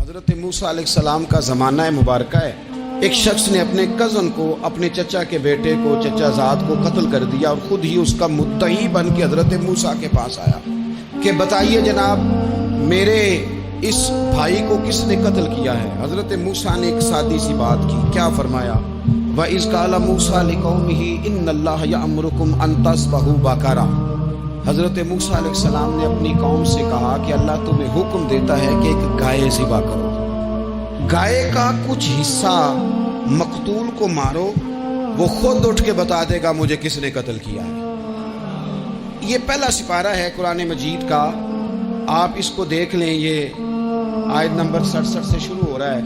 حضرت موسیٰ علیہ السلام کا زمانہ مبارکہ ہے. ایک شخص نے اپنے کزن کو، اپنے چچا کے بیٹے کو، چچا زاد کو قتل کر دیا اور خود ہی اس کا مدعی بن کے حضرت موسیٰ کے پاس آیا کہ بتائیے جناب میرے اس بھائی کو کس نے قتل کیا ہے. حضرت موسیٰ نے ایک سادی سی بات کی. کیا فرمایا؟ وَإِذْ قَالَ مُوسَىٰ لِقَوْمِهِ إِنَّ اللَّهَ يَأْمُرُكُمْ أَن تَذْبَحُوا بَقَرَةً. حضرت موسیٰ علیہ السلام نے اپنی قوم سے کہا کہ اللہ تمہیں حکم دیتا ہے کہ ایک گائے ذبح کرو. گائے کا کچھ حصہ مقتول کو مارو، وہ خود اٹھ کے بتا دے گا مجھے کس نے قتل کیا ہے. یہ پہلا سپارہ ہے قرآن مجید کا، آپ اس کو دیکھ لیں. یہ آیت نمبر 67 سے شروع ہو رہا ہے.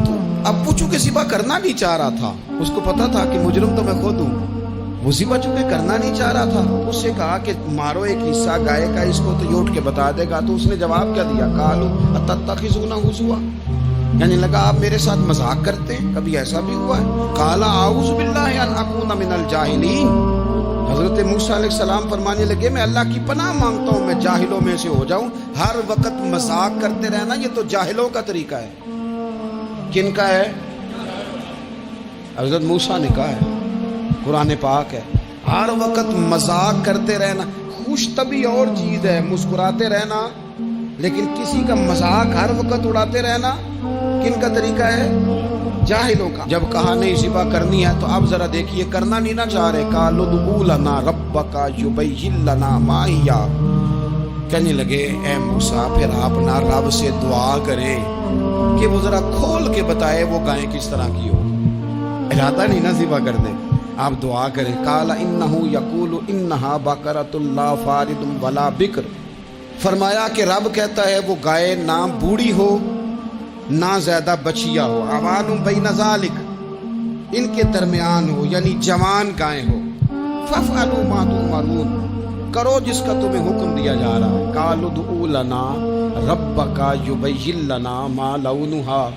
تو اب وہ چونکہ ذبح کرنا نہیں چاہ رہا تھا، اس کو پتا تھا کہ مجرم تو میں خود ہوں، وہ ذبح چونکہ کرنا نہیں چاہ رہا تھا، اس سے کہا کہ مارو ایک حصہ گائے کا، اس کو تو یہ اٹھ کے بتا دے گا. تو اس نے جواب کیا دیا؟ قالوا اتتخذون ہزوا، یعنی لگا آپ میرے ساتھ مذاق کرتے ہیں، کبھی ایسا بھی ہوا ہے. قال اعوذ باللہ ان اکون من الجاہلین. حضرت موسیٰ علیہ السلام فرمانے لگے میں اللہ کی پناہ مانگتا ہوں میں جاہلوں میں سے ہو جاؤں. ہر وقت مذاق کرتے رہنا یہ تو جاہلوں کا طریقہ ہے. کن کا ہے؟ حضرت موسیٰ نے کہا ہے، قرآن پاک ہے. ہر وقت مذاق کرتے رہنا، خوش طبعی اور چیز ہے، مسکراتے رہنا، لیکن کسی کا مذاق ہر وقت اڑاتے رہنا کن کا طریقہ ہے؟ جاہلوں کا. جب کہا نہیں ذبح کرنی ہے تو اب ذرا دیکھیے کرنا نہیں نہ چاہ رہے. قالوا ادع لنا ربک یبین لنا ما ہی. کہنے لگے اے موسیٰ پھر آپ نہ رب سے دعا کریں کہ وہ ذرا کھول کے بتائے وہ گائیں کس طرح کی ہو. ارادہ نہیں نہ ذبح کر دیں، آپ دعا کریں. قال انہ یقول انہا بقرۃ لا فارض ولا بکر. فرمایا کہ رب کہتا ہے وہ گائے نہ بوڑھی ہو نہ زیادہ بچیا ہو، اوان بین ذالک، ان کے درمیان ہو، یعنی جوان گائے ہو. فافعلوا ما تؤمرون، کرو جس کا تمہیں حکم دیا جا رہا ہے. قالوا ادع لنا ربک یبین لنا ما لونھا.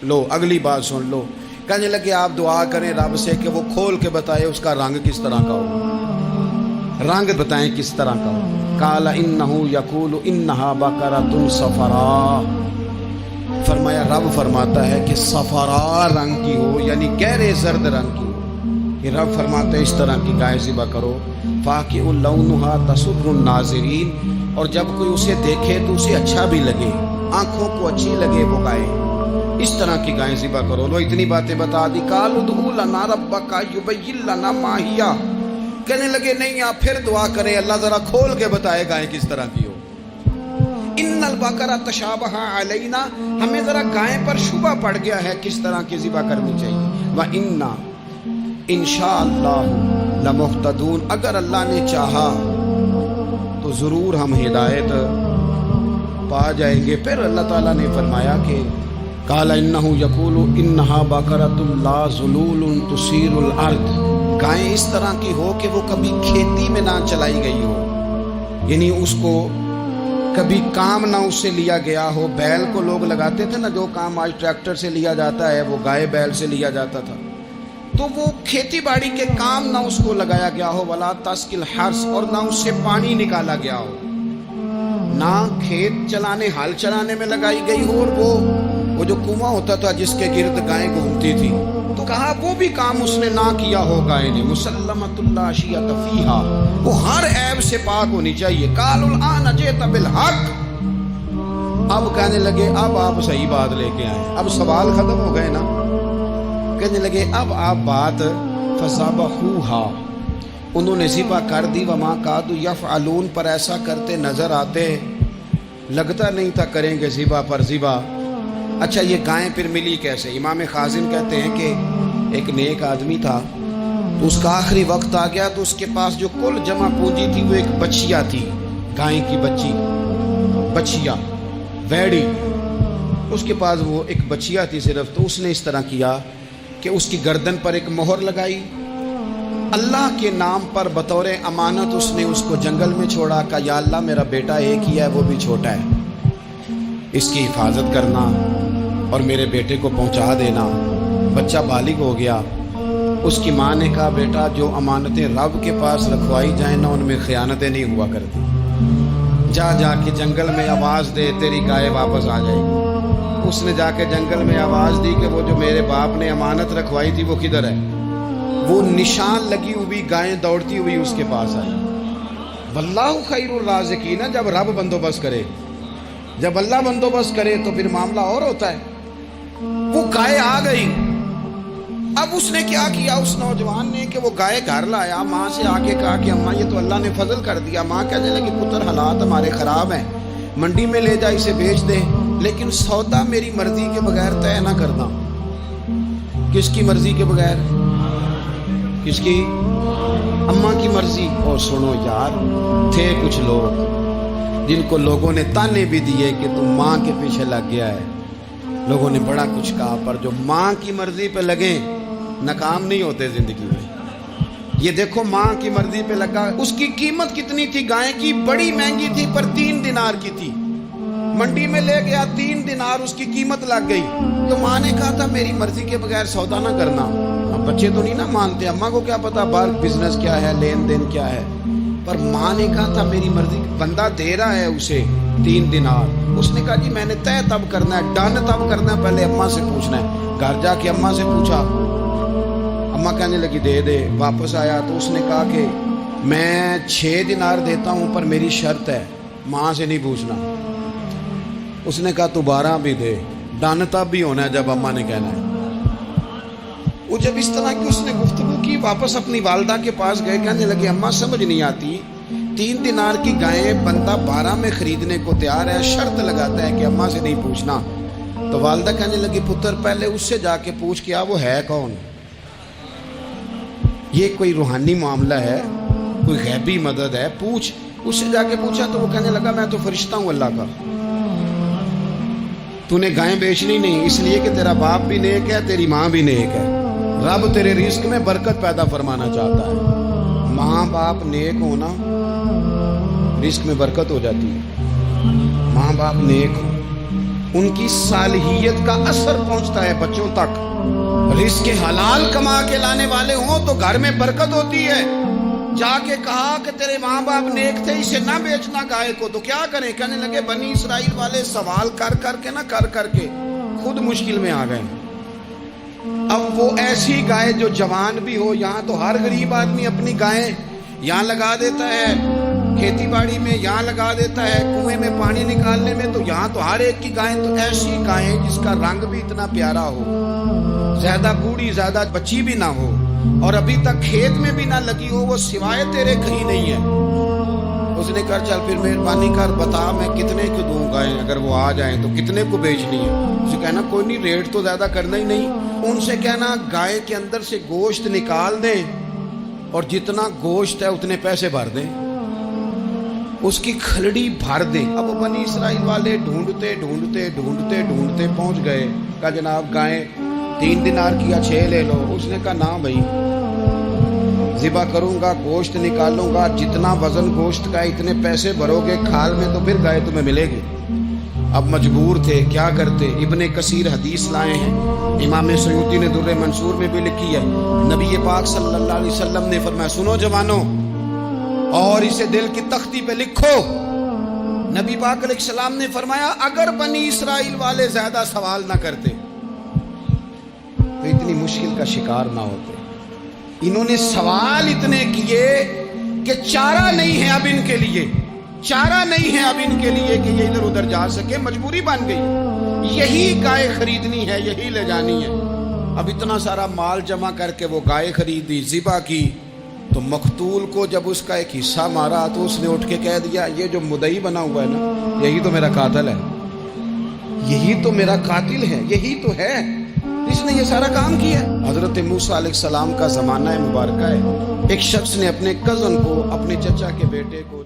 لو اگلی بات سن لو. کہنے لگے آپ دعا کریں رب سے کہ وہ کھول کے بتائے اس کا رنگ کس طرح کا ہو، رنگ بتائیں کس طرح کا ہو. قال انہ یقول انہا بقرۃ صفراء. فرمایا رب فرماتا ہے کہ صفراء رنگ کی ہو، یعنی گہرے زرد رنگ کی ہو. کہ رب فرماتا ہے اس طرح کی گائے ذبح کرو. فاقع لونھا تسر الناظرین، اور جب کوئی اسے دیکھے تو اسے اچھا بھی لگے، آنکھوں کو اچھی لگے وہ گائے، اس طرح کی گائیں ذبح کرو. لو اتنی باتیں بتا دی. قالوا ادع لنا ربک یبین لنا ما ہی. کہنے لگے نہیں آپ پھر دعا کریں اللہ ذرا کھول کے بتائے گائیں کس طرح کی ہو. ان البقرہ تشابہ علینا، ہمیں ذرا گائیں پر شبہ پڑ گیا ہے کس طرح کی ذبح کرنی چاہیے. وَإِنَّا انشاءاللہ لمہتدون، اگر اللہ نے چاہا تو ضرور ہم ہدایت پا جائیں گے. پھر اللہ تعالیٰ نے فرمایا کہ قال انہ یقول انہا بقرۃ لا ذلول تثیر الارض، گائیں اس طرح کی ہو کہ وہ کبھی کھیتی میں نہ چلائی گئی ہو، یعنی اس کو کبھی کام نہ اس سے لیا گیا ہو. بیل کو لوگ لگاتے تھے نا، جو کام آج ٹریکٹر سے لیا جاتا ہے وہ گائے بیل سے لیا جاتا تھا. تو وہ کھیتی باڑی کے کام نہ اس کو لگایا گیا ہو. ولا تسقی الحرث، اور نہ اس سے پانی نکالا گیا ہو، نہ کھیت چلانے ہل چلانے میں لگائی گئی ہو. اور وہ جو کنواں ہوتا تھا جس کے گرد گائیں گھومتی تھی، تو کہا وہ بھی کام اس نے نہ کیا ہو گائے نے. مسلمۃ لا شیۃ فیہا، وہ ہر عیب سے پاک ہونی چاہیے. قالوا الآن جئت بالحق، اب کہنے لگے اب آپ صحیح بات لے کے آئے، اب سوال ختم ہو گئے نا. کہنے لگے اب آپ بات فذبحوہا، انہوں نے ذبح کر دی. وما کادوا یفعلون، پر ایسا کرتے نظر آتے، لگتا نہیں تھا کریں گے ذبح پر ذبح. اچھا یہ گائیں پھر ملی کیسے؟ امام خازن کہتے ہیں کہ ایک نیک آدمی تھا، تو اس کا آخری وقت آ گیا تو اس کے پاس جو کل جمع پونجی تھی وہ ایک بچیا تھی، گائیں کی بچیا ویڑی، اس کے پاس وہ ایک بچیا تھی صرف. تو اس نے اس طرح کیا کہ اس کی گردن پر ایک مہر لگائی، اللہ کے نام پر بطور امانت اس نے اس کو جنگل میں چھوڑا. کہا یا اللہ میرا بیٹا ایک ہی ہے، وہ بھی چھوٹا ہے، اس کی حفاظت کرنا اور میرے بیٹے کو پہنچا دینا. بچہ بالغ ہو گیا. اس کی ماں نے کہا بیٹا جو امانتیں رب کے پاس رکھوائی جائیں نا ان میں خیانتیں نہیں ہوا کرتی، جا کے جنگل میں آواز دے تیری گائے واپس آ جائے گی. اس نے جا کے جنگل میں آواز دی کہ وہ جو میرے باپ نے امانت رکھوائی تھی وہ کدھر ہے؟ وہ نشان لگی ہوئی گائیں دوڑتی ہوئی اس کے پاس آئی۔ واللہ خیر الرازقین، جب رب بندوبست کرے، جب اللہ بندوبست کرے تو پھر معاملہ اور ہوتا ہے۔ وہ گائے آ گئی۔ اب اس نے کیا کیا اس نوجوان نے کہ وہ گائے گھر لایا، ماں سے آ کے کہا کہ اماں یہ تو اللہ نے فضل کر دیا۔ ماں کہنے لگی پتر حالات ہمارے خراب ہیں، منڈی میں لے جا اسے بیچ دے، لیکن سودا میری مرضی کے بغیر طے نہ کرنا۔ کس کی مرضی کے بغیر؟ کس کی؟ اماں کی مرضی۔ اور سنو یار، تھے کچھ لوگ جن کو لوگوں نے تانے بھی دیے کہ تم ماں کے پیچھے لگ گیا ہے، لوگوں نے بڑا کچھ کہا، پر جو ماں کی مرضی پہ لگیں ناکام نہیں ہوتے زندگی میں۔ یہ دیکھو ماں کی مرضی پہ لگا۔ اس کی قیمت کتنی تھی گائے کی؟ بڑی مہنگی تھی، پر 3 دینار کی تھی۔ منڈی میں لے گیا، 3 دینار اس کی قیمت لگ گئی۔ تو ماں نے کہا تھا میری مرضی کے بغیر سودا نہ کرنا۔ اب بچے تو نہیں نا مانتے، اماں کو کیا پتا باہر بزنس کیا ہے، لین دین کیا ہے، پر ماں نے کہا تھا میری مرضی۔ بندہ دے رہا ہے اسے 3 دینار، اس نے کہا جی میں نے طے تب کرنا ہے، ڈن تب کرنا ہے، پہلے اماں سے پوچھنا ہے۔ گھر جا کے اماں سے پوچھا، اماں کہنے لگی دے دے۔ واپس آیا تو اس نے کہا کہ میں 6 دینار دیتا ہوں پر میری شرط ہے، ماں سے نہیں پوچھنا۔ اس نے کہا تو 12 بھی دے، ڈن تب بھی ہونا ہے جب اماں نے کہنا ہے۔ وہ جب اس طرح کی اس نے گفتگو کی، واپس اپنی والدہ کے پاس گئے، کہنے لگے اماں سمجھ نہیں آتی، 3 دینار کی گائے بندہ 12 میں خریدنے کو تیار ہے، شرط لگاتا ہے کہ اماں سے نہیں پوچھنا۔ تو والدہ کہنے لگی پتر پہلے اس سے جا کے پوچھ کیا وہ ہے کون؟ یہ کوئی روحانی معاملہ ہے، کوئی غیبی مدد ہے، پوچھ۔ اس سے جا کے پوچھا تو وہ کہنے لگا میں تو فرشتہ ہوں اللہ کا، تو نے گائیں بیچنی نہیں، اس لیے کہ تیرا باپ بھی نیک ہے، تیری ماں بھی نیک ہے، رب تیرے رزق میں برکت پیدا فرمانا چاہتا ہے۔ ماں باپ نیک ہونا رزق میں برکت ہو جاتی ہے۔ ماں باپ نیک ہو، ان کی صالحیت کا اثر پہنچتا ہے بچوں تک۔ رزق حلال کما کے لانے والے ہوں تو گھر میں برکت ہوتی ہے۔ جا کے کہا کہ تیرے ماں باپ نیک تھے، اسے نہ بیچنا گائے کو، تو کیا کریں؟ کہنے لگے بنی اسرائیل والے سوال کر کر کے خود مشکل میں آ گئے۔ اب وہ ایسی گائے جو جوان بھی ہو، یہاں تو ہر غریب آدمی اپنی گائیں یہاں لگا دیتا ہے، کھیتی باڑی میں یہاں لگا دیتا ہے، کنویں میں پانی نکالنے میں، تو یہاں تو ہر ایک کی گائیں، تو ایسی گائیں جس کا رنگ بھی اتنا پیارا ہو، زیادہ بوڑھی زیادہ بچی بھی نہ ہو، اور ابھی تک کھیت میں بھی نہ لگی ہو، وہ سوائے تیرے کہیں نہیں ہے۔ اس نے کہا چل پھر مہربانی کر بتا میں کتنے کو دوں گائیں، اگر وہ آ جائیں تو کتنے کو بیچنی ہے؟ اسے کہنا کوئی نہیں، ریٹ تو زیادہ کرنا ہی نہیں، ان سے کہنا گائے کے اندر سے گوشت نکال دیں اور جتنا گوشت ہے اتنے پیسے بھر دیں، اس کی کھلڑی بھر دیں۔ اب بنی اسرائیل والے ڈھونڈتے پہنچ گئے، کہا جناب گائیں 3 دینار کی یا 6 لے لو۔ اس نے کہا نہ بھائی، ذبح کروں گا، گوشت نکالوں گا، جتنا وزن گوشت کا اتنے پیسے بھرو گے کھال میں تو پھر گائے تمہیں ملے گی۔ اب مجبور تھے، کیا کرتے؟ ابن کثیر حدیث لائے ہیں، امام سیوطی نے در منصور میں بھی لکھی ہے، نبی پاک صلی اللہ علیہ وسلم نے فرمایا سنو جوانوں اور اسے دل کی تختی پہ لکھو، نبی پاک علیہ السلام نے فرمایا اگر بنی اسرائیل والے زیادہ سوال نہ کرتے تو اتنی مشکل کا شکار نہ ہوتے۔ انہوں نے سوال اتنے کیے کہ چارہ نہیں ہے اب ان کے لیے، چارہ نہیں ہے اب ان کے لیے کہ یہ ادھر ادھر جا سکے، مجبوری بن گئی، یہی گائے خریدنی ہے، یہی لے جانی ہے۔ اب اتنا سارا مال جمع کر کے وہ گائے خریدی، ذبح کی، تو مقتول کو جب اس کا ایک حصہ مارا تو اس نے اٹھ کے کہہ دیا یہ جو مدعی بنا ہوا ہے نا، یہی تو میرا قاتل ہے، یہی تو میرا قاتل ہے، یہی تو ہے، اس نے یہ سارا کام کیا۔ حضرت موسیٰ علیہ السلام کا زمانہ مبارکہ ہے، ایک شخص نے اپنے کزن کو، اپنے چچا کے بیٹے کو